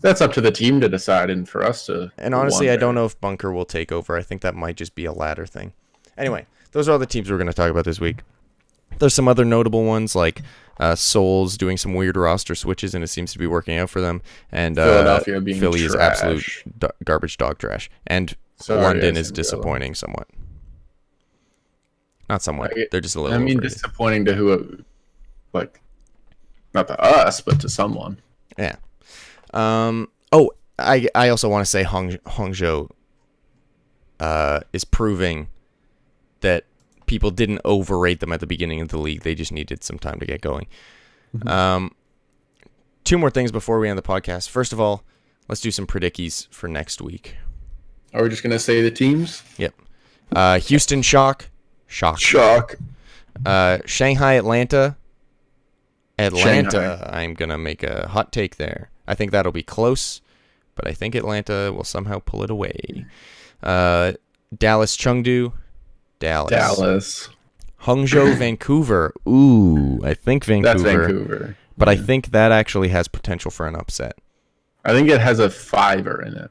That's up to the team to decide and for us to... And honestly, I don't know if Bunker will take over. I think that might just be a ladder thing. Anyway, those are all the teams we're going to talk about this week. There's some other notable ones like Souls doing some weird roster switches, and it seems to be working out for them. And Philadelphia being Philly is trash. absolute garbage dog trash. And Sorry, London is disappointing somewhat. Not somewhat. They're just a little overrated. Disappointing to who... Like, not to us, but to someone. Yeah. I also want to say Hangzhou is proving that people didn't overrate them at the beginning of the league. They just needed some time to get going. Mm-hmm. 2 more things before we end the podcast. First of all, let's do some predickies for next week. Are we just going to say the teams? Yep. Houston, Shock. Shanghai, Atlanta. Shanghai. I'm going to make a hot take there. I think that'll be close, but I think Atlanta will somehow pull it away. Dallas, Chengdu. Dallas. Hangzhou, Vancouver. Ooh, I think Vancouver. That's Vancouver. But I think that actually has potential for an upset. I think it has a 5-er in it.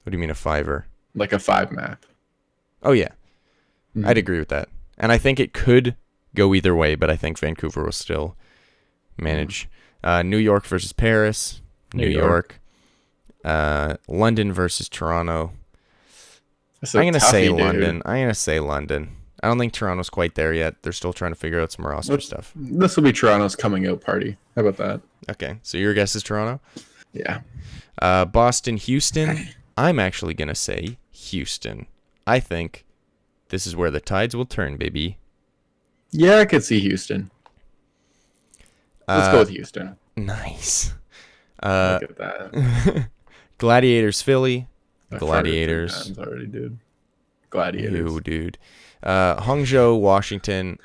What do you mean a 5-er? Like a 5 map. Oh, yeah. I'd agree with that. And I think it could go either way, but I think Vancouver will still manage. New York versus Paris. New York. London versus Toronto. I'm going to say London. I don't think Toronto's quite there yet. They're still trying to figure out some roster stuff. This will be Toronto's coming out party. How about that? Okay, so your guess is Toronto? Yeah. Boston, Houston. I'm actually going to say Houston. I think This is where the tides will turn, baby. Yeah, I could see Houston. Let's go with Houston. Nice. Look at that. Gladiators, Philly. I've Gladiators. heard it 3 times already, dude. Gladiators. Ew, dude. Hangzhou, Washington.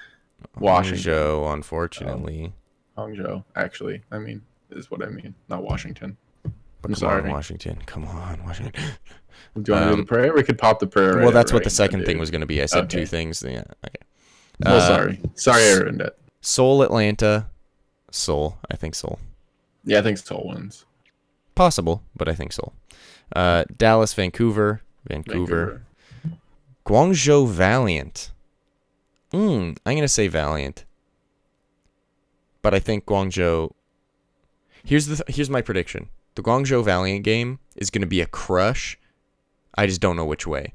Washington. Hangzhou, unfortunately. Hangzhou, actually. I mean, is what I mean. Not Washington. Come sorry. on, Washington. Come on, Washington. Do you want to do the prayer? We could pop the prayer right Well, that's right what the second now, thing dude. was going to be. I said Okay. 2 things. Yeah, okay. Well, sorry. Sorry I ruined it. Seoul, Atlanta. Seoul. I think Seoul. Yeah, I think Seoul wins. Possible, but I think Seoul. Dallas, Vancouver. Vancouver. Guangzhou, Valiant. I'm going to say Valiant. But I think Guangzhou... Here's my prediction. The Guangzhou Valiant game is going to be a crush. I just don't know which way.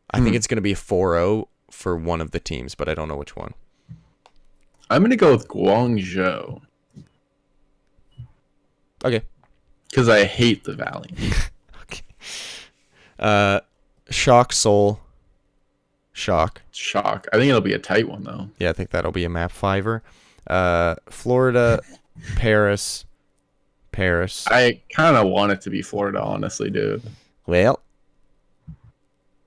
I think it's going to be a 4-0 for one of the teams, but I don't know which one. I'm going to go with Guangzhou. Okay. Because I hate the Valley. Okay. Shock, Seoul. Shock. Shock. I think it'll be a tight one, though. Yeah, I think that'll be a map 5er. Florida, Paris. Paris. I kind of want it to be Florida, honestly, dude. Well,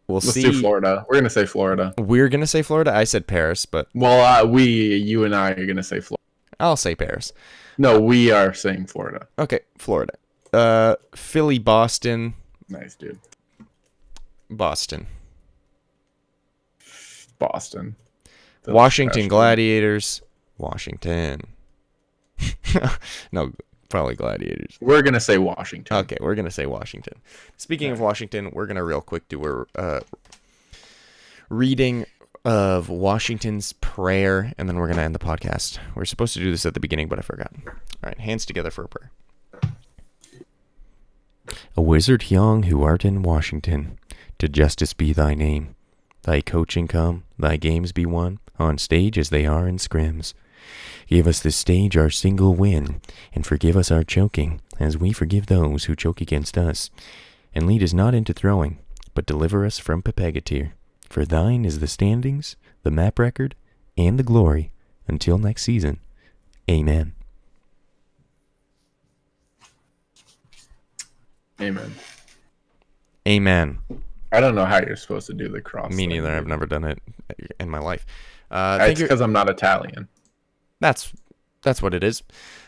we'll Let's see. do Florida. We're going to say Florida. We're going to say Florida. I said Paris, but... Well, you and I are going to say Florida. I'll say Paris. No, we are saying Florida. Okay, Florida. Philly, Boston. Nice, dude. Boston. Boston. Washington Gladiators. Washington. No, probably Gladiators. We're going to say Washington. Okay, we're going to say Washington. Speaking of Washington, we're going to real quick do a reading of Washington's prayer, and then we're going to end the podcast. We're supposed to do this at the beginning, but I forgot. All right, hands together for a prayer. A wizard young who art in Washington, to justice be thy name. Thy coaching come, thy games be won, on stage as they are in scrims. Give us this stage our single win, and forgive us our choking, as we forgive those who choke against us. And lead us not into throwing, but deliver us from Pepegatir. For thine is the standings, the map record, and the glory, until next season. Amen. Amen. Amen. I don't know how you're supposed to do the cross. Me neither. I've never done it in my life. It's because I'm not Italian. That's what it is.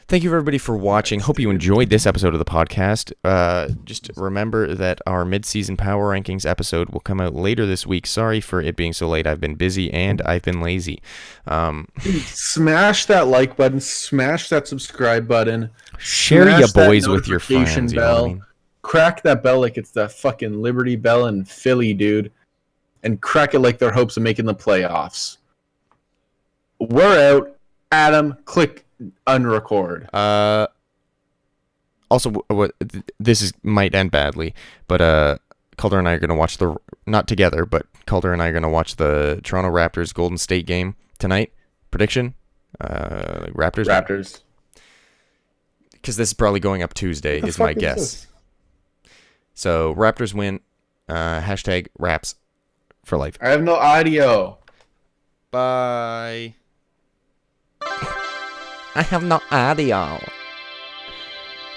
Thank you, everybody, for watching. Hope you enjoyed this episode of the podcast. Just remember that our mid-season power rankings episode will come out later this week. Sorry for it being so late. I've been busy and I've been lazy. Smash that like button. Smash that subscribe button. Share your boys with your friends. You know what I mean? Crack that bell like it's the fucking Liberty Bell in Philly, dude. And crack it like their hopes of making the playoffs. We're out. Adam, click unrecord. Also, this might end badly, but Calder and I are going to watch not together, but Calder and I are going to watch the Toronto Raptors Golden State game tonight. Prediction? Raptors. Because this is probably going up Tuesday, is my guess. This? So, Raptors win. Hashtag Raps for life. I have no audio. Bye. I have no audio.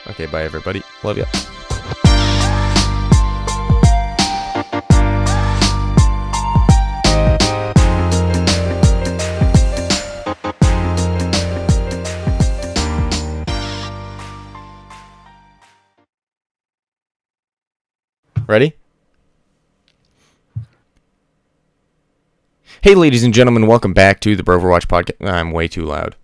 Okay, bye, everybody. Love ya. Ready? Hey, ladies and gentlemen, welcome back to the Broverwatch podcast. I'm way too loud.